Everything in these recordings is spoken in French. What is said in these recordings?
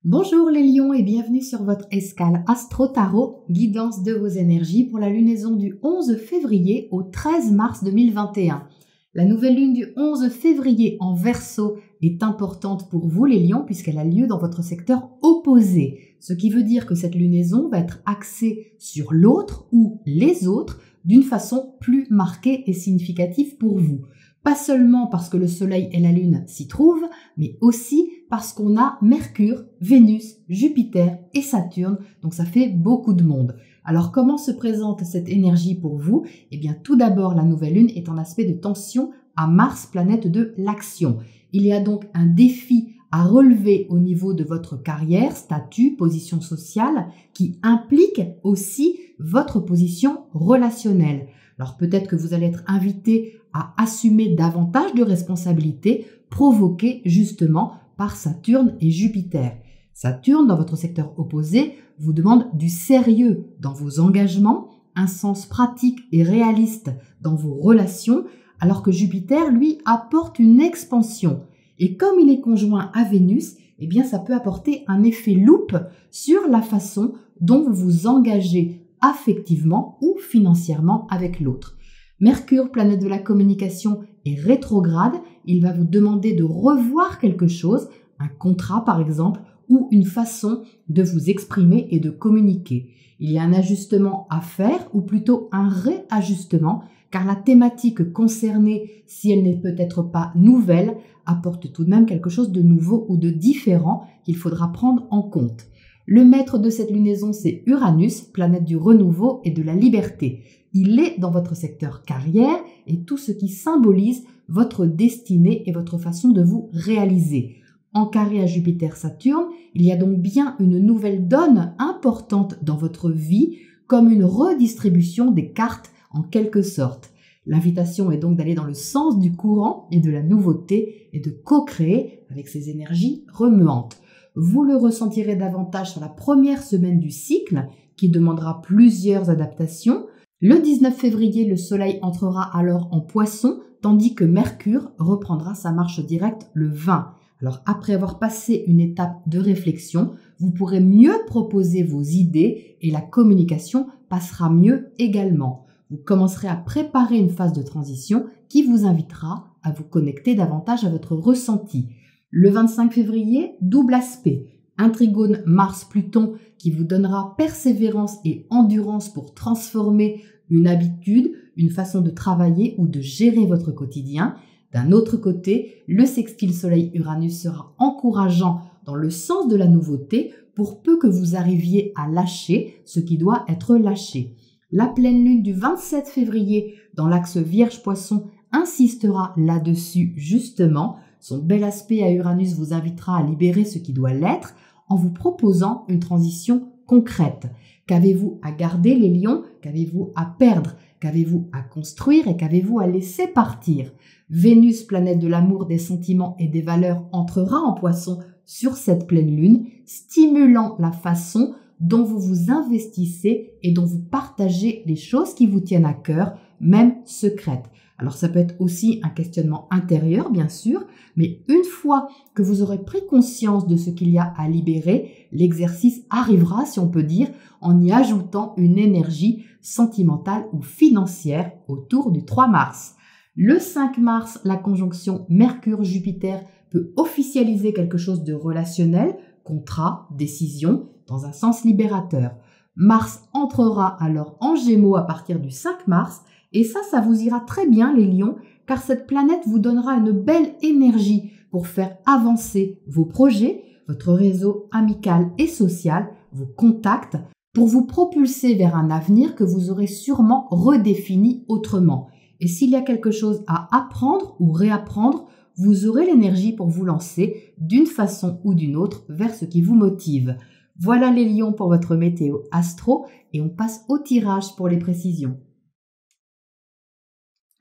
Bonjour les lions et bienvenue sur votre escale Astro Tarot, guidance de vos énergies pour la lunaison du 11 février au 13 mars 2021. La nouvelle lune du 11 février en Verseau est importante pour vous les lions puisqu'elle a lieu dans votre secteur opposé, ce qui veut dire que cette lunaison va être axée sur l'autre ou les autres d'une façon plus marquée et significative pour vous. Pas seulement parce que le Soleil et la Lune s'y trouvent, mais aussi parce qu'on a Mercure, Vénus, Jupiter et Saturne, donc ça fait beaucoup de monde. Alors comment se présente cette énergie pour vous? Eh bien tout d'abord, la nouvelle Lune est en aspect de tension à Mars, planète de l'action. Il y a donc un défi à relever au niveau de votre carrière, statut, position sociale, qui implique aussi votre position relationnelle. Alors peut-être que vous allez être invité à assumer davantage de responsabilités provoquées justement par Saturne et Jupiter. Saturne, dans votre secteur opposé, vous demande du sérieux dans vos engagements, un sens pratique et réaliste dans vos relations, alors que Jupiter, lui, apporte une expansion. Et comme il est conjoint à Vénus, eh bien ça peut apporter un effet loupe sur la façon dont vous vous engagez affectivement ou financièrement avec l'autre. Mercure, planète de la communication, est rétrograde. Il va vous demander de revoir quelque chose, un contrat par exemple, ou une façon de vous exprimer et de communiquer. Il y a un ajustement à faire, ou plutôt un réajustement, car la thématique concernée, si elle n'est peut-être pas nouvelle, apporte tout de même quelque chose de nouveau ou de différent qu'il faudra prendre en compte. Le maître de cette lunaison, c'est Uranus, planète du renouveau et de la liberté. Il est dans votre secteur carrière et tout ce qui symbolise votre destinée et votre façon de vous réaliser. En carré à Jupiter-Saturne, il y a donc bien une nouvelle donne importante dans votre vie, comme une redistribution des cartes en quelque sorte. L'invitation est donc d'aller dans le sens du courant et de la nouveauté et de co-créer avec ces énergies remuantes. Vous le ressentirez davantage sur la première semaine du cycle, qui demandera plusieurs adaptations. Le 19 février, le Soleil entrera alors en Poisson, tandis que Mercure reprendra sa marche directe le 20. Alors après avoir passé une étape de réflexion, vous pourrez mieux proposer vos idées et la communication passera mieux également. Vous commencerez à préparer une phase de transition qui vous invitera à vous connecter davantage à votre ressenti. Le 25 février, double aspect, un trigone Mars-Pluton qui vous donnera persévérance et endurance pour transformer une habitude, une façon de travailler ou de gérer votre quotidien. D'un autre côté, le sextile Soleil-Uranus sera encourageant dans le sens de la nouveauté pour peu que vous arriviez à lâcher ce qui doit être lâché. La pleine lune du 27 février dans l'axe Vierge-Poisson insistera là-dessus justement. Son bel aspect à Uranus vous invitera à libérer ce qui doit l'être en vous proposant une transition concrète. Qu'avez-vous à garder les lions? Qu'avez-vous à perdre? Qu'avez-vous à construire et qu'avez-vous à laisser partir? Vénus, planète de l'amour, des sentiments et des valeurs, entrera en Poisson sur cette pleine lune, stimulant la façon dont vous vous investissez et dont vous partagez les choses qui vous tiennent à cœur, même secrètes. Alors ça peut être aussi un questionnement intérieur, bien sûr, mais une fois que vous aurez pris conscience de ce qu'il y a à libérer, l'exercice arrivera, si on peut dire, en y ajoutant une énergie sentimentale ou financière autour du 3 mars. Le 5 mars, la conjonction Mercure-Jupiter peut officialiser quelque chose de relationnel, contrat, décision, dans un sens libérateur. Mars entrera alors en Gémeaux à partir du 5 mars et ça vous ira très bien les lions car cette planète vous donnera une belle énergie pour faire avancer vos projets, votre réseau amical et social, vos contacts, pour vous propulser vers un avenir que vous aurez sûrement redéfini autrement. Et s'il y a quelque chose à apprendre ou réapprendre, vous aurez l'énergie pour vous lancer d'une façon ou d'une autre vers ce qui vous motive. Voilà les lions pour votre météo astro et on passe au tirage pour les précisions.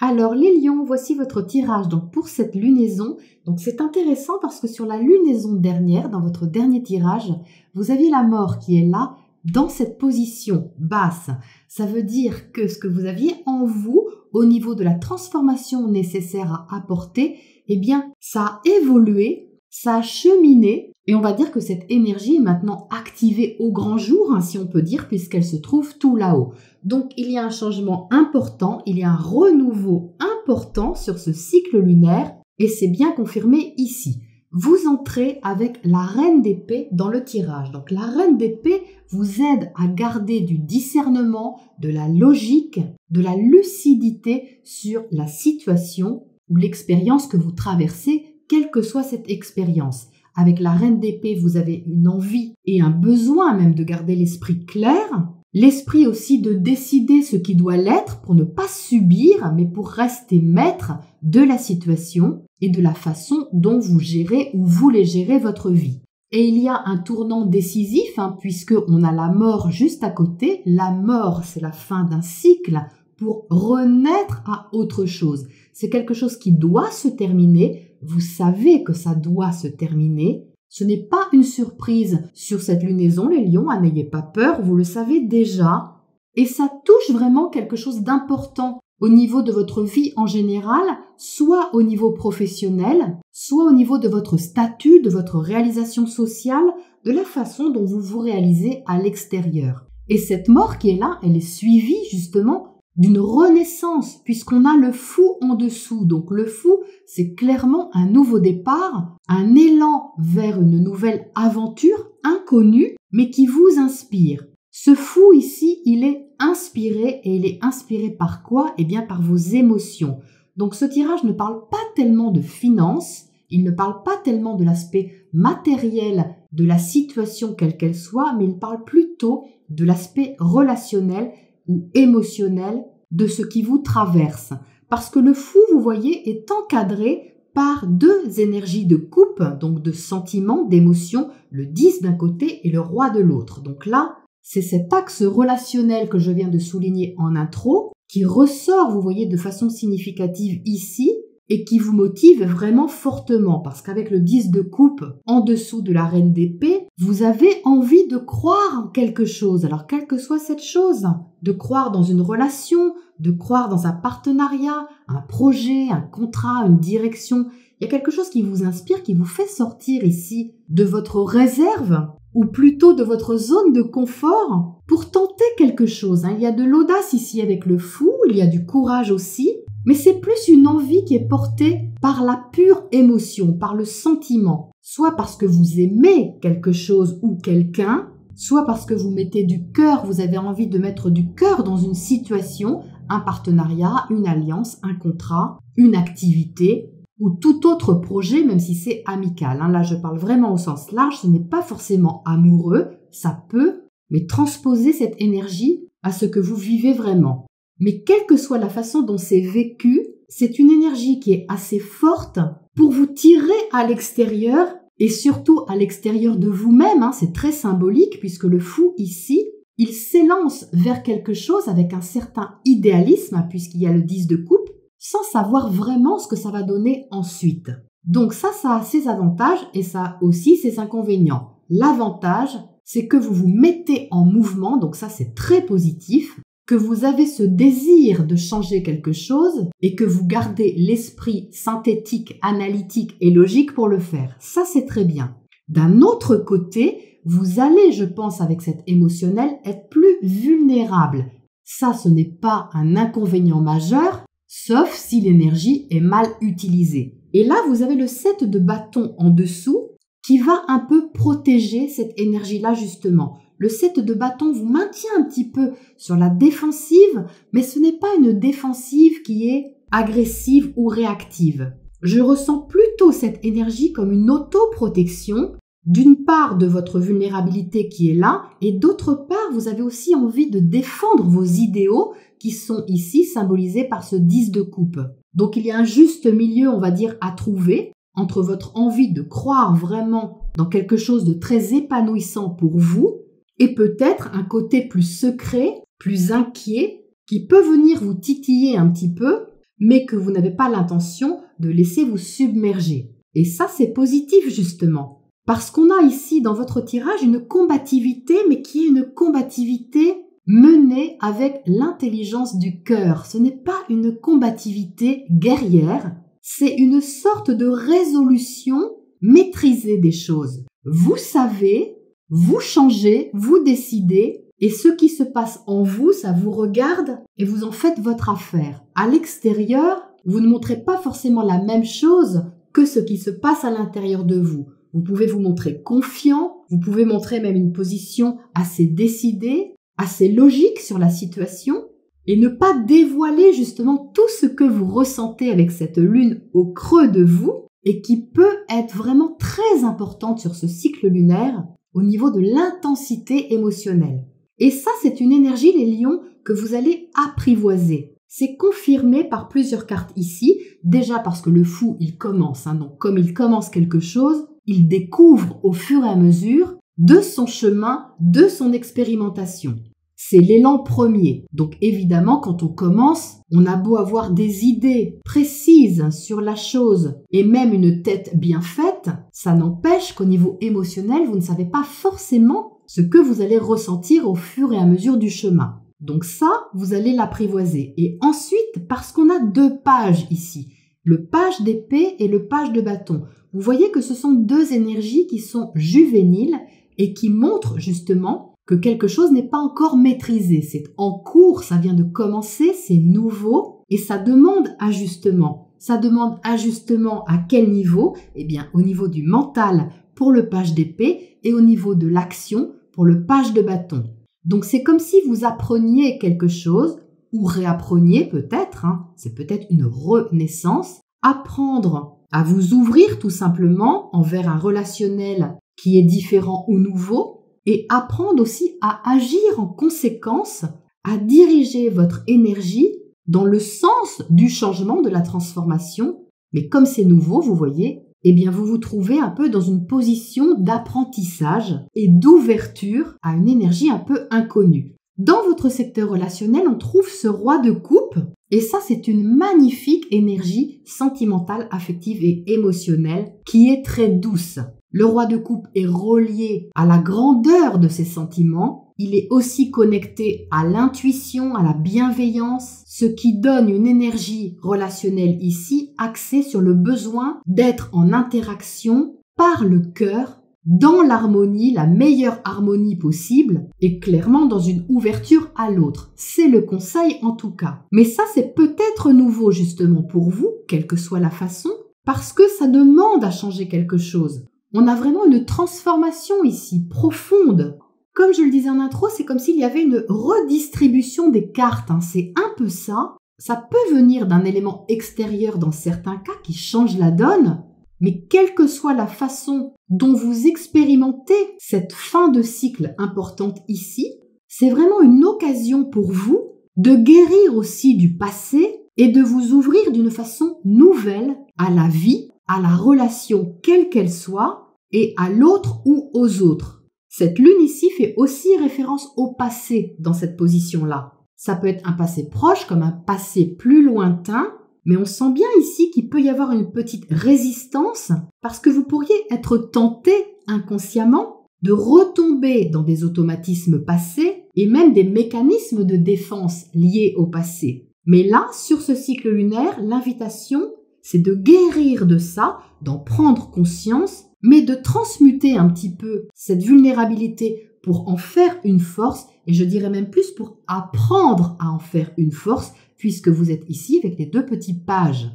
Alors les lions, voici votre tirage donc pour cette lunaison. Donc c'est intéressant parce que sur la lunaison dernière, dans votre dernier tirage, vous aviez la mort qui est là dans cette position basse. Ça veut dire que ce que vous aviez en vous au niveau de la transformation nécessaire à apporter, eh bien ça a évolué, ça a cheminé Et on va dire que cette énergie est maintenant activée au grand jour, hein, si on peut dire, puisqu'elle se trouve tout là-haut. Donc il y a un changement important, il y a un renouveau important sur ce cycle lunaire et c'est bien confirmé ici. Vous entrez avec la reine d'épée dans le tirage. Donc la reine d'épée vous aide à garder du discernement, de la logique, de la lucidité sur la situation ou l'expérience que vous traversez, quelle que soit cette expérience. Avec la reine d'épée, vous avez une envie et un besoin même de garder l'esprit clair, l'esprit aussi de décider ce qui doit l'être pour ne pas subir, mais pour rester maître de la situation et de la façon dont vous gérez ou voulez gérer votre vie. Et il y a un tournant décisif, puisqu'on a la mort juste à côté. La mort, c'est la fin d'un cycle pour renaître à autre chose. C'est quelque chose qui doit se terminer. Vous savez que ça doit se terminer. Ce n'est pas une surprise sur cette lunaison, les lions, n'ayez pas peur, vous le savez déjà. Et ça touche vraiment quelque chose d'important au niveau de votre vie en général, soit au niveau professionnel, soit au niveau de votre statut, de votre réalisation sociale, de la façon dont vous vous réalisez à l'extérieur. Et cette mort qui est là, elle est suivie justement d'une renaissance, puisqu'on a le fou en dessous. Donc le fou, c'est clairement un nouveau départ, un élan vers une nouvelle aventure inconnue, mais qui vous inspire. Ce fou ici, il est inspiré, et il est inspiré par quoi? Eh bien par vos émotions. Donc ce tirage ne parle pas tellement de finances, il ne parle pas tellement de l'aspect matériel de la situation quelle qu'elle soit, mais il parle plutôt de l'aspect relationnel ou émotionnel de ce qui vous traverse. Parce que le fou, vous voyez, est encadré par deux énergies de coupe, donc de sentiments, d'émotions, le 10 d'un côté et le roi de l'autre. Donc là, c'est cet axe relationnel que je viens de souligner en intro, qui ressort, vous voyez, de façon significative ici, et qui vous motive vraiment fortement, parce qu'avec le 10 de coupe en dessous de la reine d'épée, vous avez envie de croire en quelque chose, alors quelle que soit cette chose, de croire dans une relation, de croire dans un partenariat, un projet, un contrat, une direction. Il y a quelque chose qui vous inspire, qui vous fait sortir ici de votre réserve, ou plutôt de votre zone de confort, pour tenter quelque chose. Il y a de l'audace ici avec le fou, il y a du courage aussi, mais c'est plus une envie qui est portée par la pure émotion, par le sentiment. Soit parce que vous aimez quelque chose ou quelqu'un, soit parce que vous mettez du cœur, vous avez envie de mettre du cœur dans une situation, un partenariat, une alliance, un contrat, une activité ou tout autre projet, même si c'est amical. Là, je parle vraiment au sens large, ce n'est pas forcément amoureux, ça peut, mais transposer cette énergie à ce que vous vivez vraiment. Mais quelle que soit la façon dont c'est vécu, c'est une énergie qui est assez forte pour vous tirer à l'extérieur et surtout à l'extérieur de vous-même. C'est très symbolique puisque le fou ici, il s'élance vers quelque chose avec un certain idéalisme puisqu'il y a le 10 de coupe sans savoir vraiment ce que ça va donner ensuite. Donc ça a ses avantages et ça a aussi ses inconvénients. L'avantage, c'est que vous vous mettez en mouvement, donc ça c'est très positif, que vous avez ce désir de changer quelque chose et que vous gardez l'esprit synthétique, analytique et logique pour le faire. Ça, c'est très bien. D'un autre côté, vous allez, je pense, avec cet émotionnel, être plus vulnérable. Ça, ce n'est pas un inconvénient majeur, sauf si l'énergie est mal utilisée. Et là, vous avez le 7 de bâton en dessous qui va un peu protéger cette énergie-là, justement. Le 7 de bâton vous maintient un petit peu sur la défensive, mais ce n'est pas une défensive qui est agressive ou réactive. Je ressens plutôt cette énergie comme une autoprotection, d'une part de votre vulnérabilité qui est là, et d'autre part, vous avez aussi envie de défendre vos idéaux qui sont ici symbolisés par ce 10 de coupe. Donc il y a un juste milieu, on va dire, à trouver entre votre envie de croire vraiment dans quelque chose de très épanouissant pour vous, et peut-être un côté plus secret, plus inquiet, qui peut venir vous titiller un petit peu, mais que vous n'avez pas l'intention de laisser vous submerger. Et ça, c'est positif justement, parce qu'on a ici dans votre tirage une combativité, mais qui est une combativité menée avec l'intelligence du cœur. Ce n'est pas une combativité guerrière, c'est une sorte de résolution maîtrisée des choses. vous savez, vous changez, vous décidez, et ce qui se passe en vous, ça vous regarde et vous en faites votre affaire. À l'extérieur, vous ne montrez pas forcément la même chose que ce qui se passe à l'intérieur de vous. Vous pouvez vous montrer confiant, vous pouvez montrer même une position assez décidée, assez logique sur la situation, et ne pas dévoiler justement tout ce que vous ressentez avec cette lune au creux de vous, et qui peut être vraiment très importante sur ce cycle lunaire au niveau de l'intensité émotionnelle. Et ça, c'est une énergie, les lions, que vous allez apprivoiser. C'est confirmé par plusieurs cartes ici, déjà parce que le fou, il commence, donc comme il commence quelque chose, il découvre au fur et à mesure de son chemin, de son expérimentation. C'est l'élan premier. Donc évidemment, quand on commence, on a beau avoir des idées précises sur la chose et même une tête bien faite, ça n'empêche qu'au niveau émotionnel, vous ne savez pas forcément ce que vous allez ressentir au fur et à mesure du chemin. Donc ça, vous allez l'apprivoiser. Et ensuite, parce qu'on a deux pages ici, le page d'épée et le page de bâton, vous voyez que ce sont deux énergies qui sont juvéniles et qui montrent justement que quelque chose n'est pas encore maîtrisé. C'est en cours, ça vient de commencer, c'est nouveau et ça demande ajustement. Ça demande ajustement à quel niveau? Eh bien, au niveau du mental pour le page d'épée et au niveau de l'action pour le page de bâton. Donc, c'est comme si vous appreniez quelque chose ou réappreniez peut-être, c'est peut-être une renaissance, apprendre à vous ouvrir tout simplement envers un relationnel qui est différent ou nouveau et apprendre aussi à agir en conséquence, à diriger votre énergie dans le sens du changement, de la transformation. Mais comme c'est nouveau, vous voyez, eh bien vous vous trouvez un peu dans une position d'apprentissage et d'ouverture à une énergie un peu inconnue. Dans votre secteur relationnel, on trouve ce roi de coupe et ça c'est une magnifique énergie sentimentale, affective et émotionnelle qui est très douce. Le roi de coupe est relié à la grandeur de ses sentiments. Il est aussi connecté à l'intuition, à la bienveillance, ce qui donne une énergie relationnelle ici axée sur le besoin d'être en interaction par le cœur, dans l'harmonie, la meilleure harmonie possible et clairement dans une ouverture à l'autre. C'est le conseil en tout cas. Mais ça, c'est peut-être nouveau justement pour vous, quelle que soit la façon, parce que ça demande à changer quelque chose. On a vraiment une transformation ici, profonde. Comme je le disais en intro, c'est comme s'il y avait une redistribution des cartes. C'est un peu ça. Ça peut venir d'un élément extérieur dans certains cas qui change la donne. Mais quelle que soit la façon dont vous expérimentez cette fin de cycle importante ici, c'est vraiment une occasion pour vous de guérir aussi du passé et de vous ouvrir d'une façon nouvelle à la vie, à la relation quelle qu'elle soit, et à l'autre ou aux autres. Cette lune ici fait aussi référence au passé dans cette position-là. Ça peut être un passé proche comme un passé plus lointain, mais on sent bien ici qu'il peut y avoir une petite résistance parce que vous pourriez être tenté inconsciemment de retomber dans des automatismes passés et même des mécanismes de défense liés au passé. Mais là, sur ce cycle lunaire, l'invitation, c'est de guérir de ça, d'en prendre conscience, mais de transmuter un petit peu cette vulnérabilité pour en faire une force, et je dirais même plus pour apprendre à en faire une force, puisque vous êtes ici avec les deux petites pages.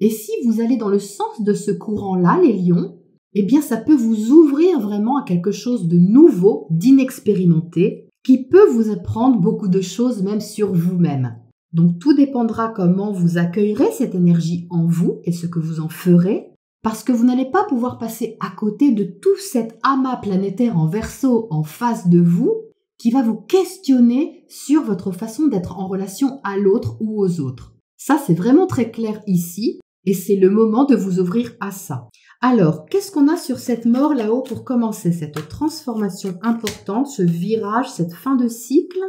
Et si vous allez dans le sens de ce courant-là, les lions, eh bien ça peut vous ouvrir vraiment à quelque chose de nouveau, d'inexpérimenté, qui peut vous apprendre beaucoup de choses même sur vous-même. Donc tout dépendra comment vous accueillerez cette énergie en vous et ce que vous en ferez, parce que vous n'allez pas pouvoir passer à côté de tout cet amas planétaire en Verseau en face de vous qui va vous questionner sur votre façon d'être en relation à l'autre ou aux autres. Ça, c'est vraiment très clair ici et c'est le moment de vous ouvrir à ça. Alors, qu'est-ce qu'on a sur cette mort là-haut pour commencer cette transformation importante, ce virage, cette fin de cycle ?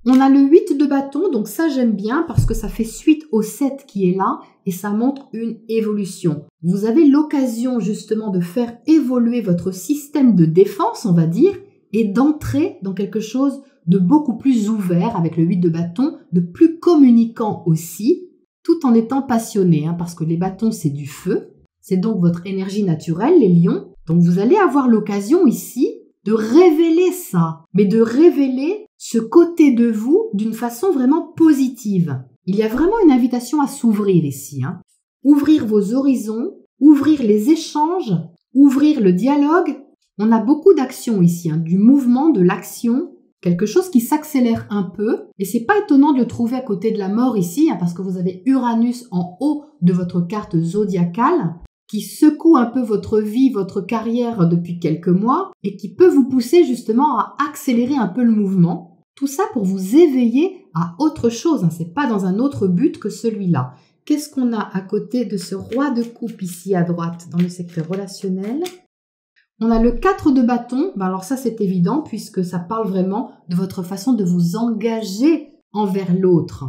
On a le 8 de bâton, donc ça j'aime bien parce que ça fait suite au 7 qui est là et ça montre une évolution. Vous avez l'occasion justement de faire évoluer votre système de défense, on va dire, et d'entrer dans quelque chose de beaucoup plus ouvert avec le 8 de bâton, de plus communicant aussi, tout en étant passionné, parce que les bâtons c'est du feu. C'est donc votre énergie naturelle, les lions. Donc vous allez avoir l'occasion ici de révéler ça, mais de révéler ce côté de vous d'une façon vraiment positive. Il y a vraiment une invitation à s'ouvrir ici. Ouvrir vos horizons, ouvrir les échanges, ouvrir le dialogue. On a beaucoup d'actions ici, du mouvement, de l'action, quelque chose qui s'accélère un peu. Et c'est pas étonnant de le trouver à côté de la mort ici, parce que vous avez Uranus en haut de votre carte zodiacale, qui secoue un peu votre vie, votre carrière depuis quelques mois et qui peut vous pousser justement à accélérer un peu le mouvement. Tout ça pour vous éveiller à autre chose, c'est pas dans un autre but que celui-là. Qu'est-ce qu'on a à côté de ce roi de coupe ici à droite dans le secteur relationnel? On a le 4 de bâton, alors ça c'est évident puisque ça parle vraiment de votre façon de vous engager envers l'autre.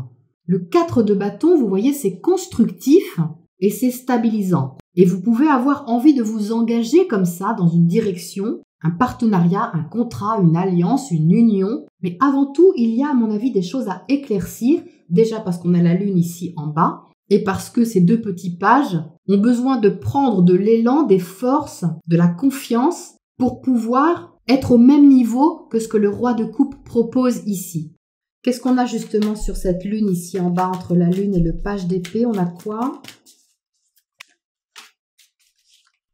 Le 4 de bâton, vous voyez, c'est constructif et c'est stabilisant. Et vous pouvez avoir envie de vous engager comme ça dans une direction, un partenariat, un contrat, une alliance, une union. Mais avant tout, il y a à mon avis des choses à éclaircir, déjà parce qu'on a la lune ici en bas, et parce que ces deux petits pages ont besoin de prendre de l'élan, des forces, de la confiance pour pouvoir être au même niveau que ce que le roi de coupe propose ici. Qu'est-ce qu'on a justement sur cette lune ici en bas entre la lune et le page d'épée? On a quoi?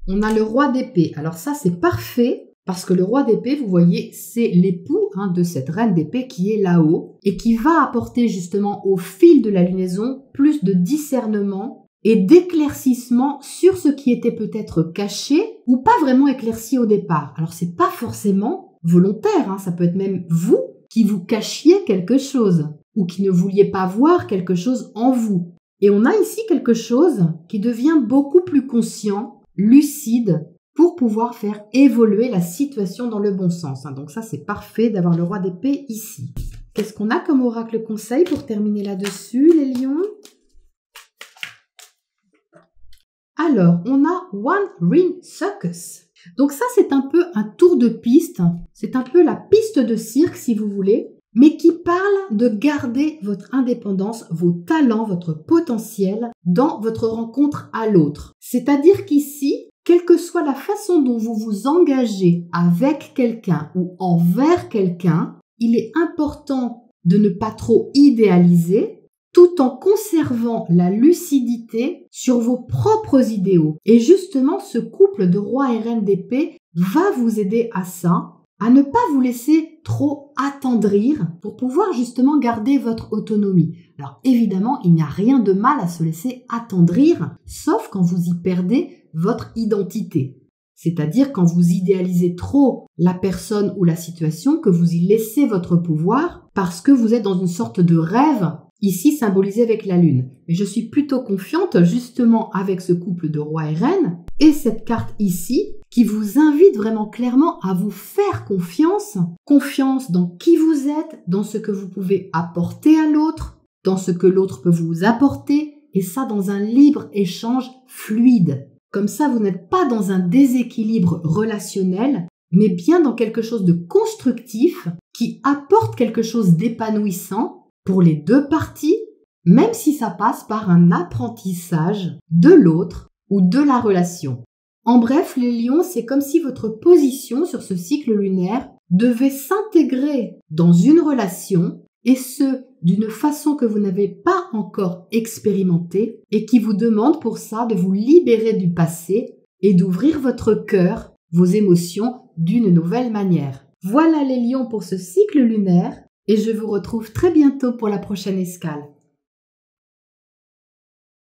On a le roi d'épée. Alors ça, c'est parfait parce que le roi d'épée, vous voyez, c'est l'époux de cette reine d'épée qui est là-haut et qui va apporter justement au fil de la lunaison plus de discernement et d'éclaircissement sur ce qui était peut-être caché ou pas vraiment éclairci au départ. Alors c'est pas forcément volontaire, ça peut être même vous qui vous cachiez quelque chose ou qui ne vouliez pas voir quelque chose en vous. Et on a ici quelque chose qui devient beaucoup plus conscient, lucide, pour pouvoir faire évoluer la situation dans le bon sens. Donc ça, c'est parfait d'avoir le roi d'épée ici. Qu'est-ce qu'on a comme oracle conseil pour terminer là-dessus, les lions? Alors, on a One Ring Circus. Donc ça, c'est un peu un tour de piste. C'est un peu la piste de cirque, si vous voulez, mais qui parle de garder votre indépendance, vos talents, votre potentiel dans votre rencontre à l'autre. C'est-à-dire qu'ici, quelle que soit la façon dont vous vous engagez avec quelqu'un ou envers quelqu'un, il est important de ne pas trop idéaliser tout en conservant la lucidité sur vos propres idéaux. Et justement, ce couple de roi et reine d'épée va vous aider à ça, à ne pas vous laisser trop attendrir pour pouvoir justement garder votre autonomie. Alors évidemment, il n'y a rien de mal à se laisser attendrir, sauf quand vous y perdez votre identité. C'est-à-dire quand vous idéalisez trop la personne ou la situation, que vous y laissez votre pouvoir parce que vous êtes dans une sorte de rêve, ici symbolisé avec la lune. Mais je suis plutôt confiante justement avec ce couple de roi et reine et cette carte ici qui vous invite vraiment clairement à vous faire confiance. Confiance dans qui vous êtes, dans ce que vous pouvez apporter à l'autre, dans ce que l'autre peut vous apporter, et ça dans un libre échange fluide. Comme ça, vous n'êtes pas dans un déséquilibre relationnel, mais bien dans quelque chose de constructif qui apporte quelque chose d'épanouissant pour les deux parties, même si ça passe par un apprentissage de l'autre ou de la relation. En bref, les lions, c'est comme si votre position sur ce cycle lunaire devait s'intégrer dans une relation, et ce, d'une façon que vous n'avez pas encore expérimentée et qui vous demande pour ça de vous libérer du passé et d'ouvrir votre cœur, vos émotions d'une nouvelle manière. Voilà les lions pour ce cycle lunaire et je vous retrouve très bientôt pour la prochaine escale.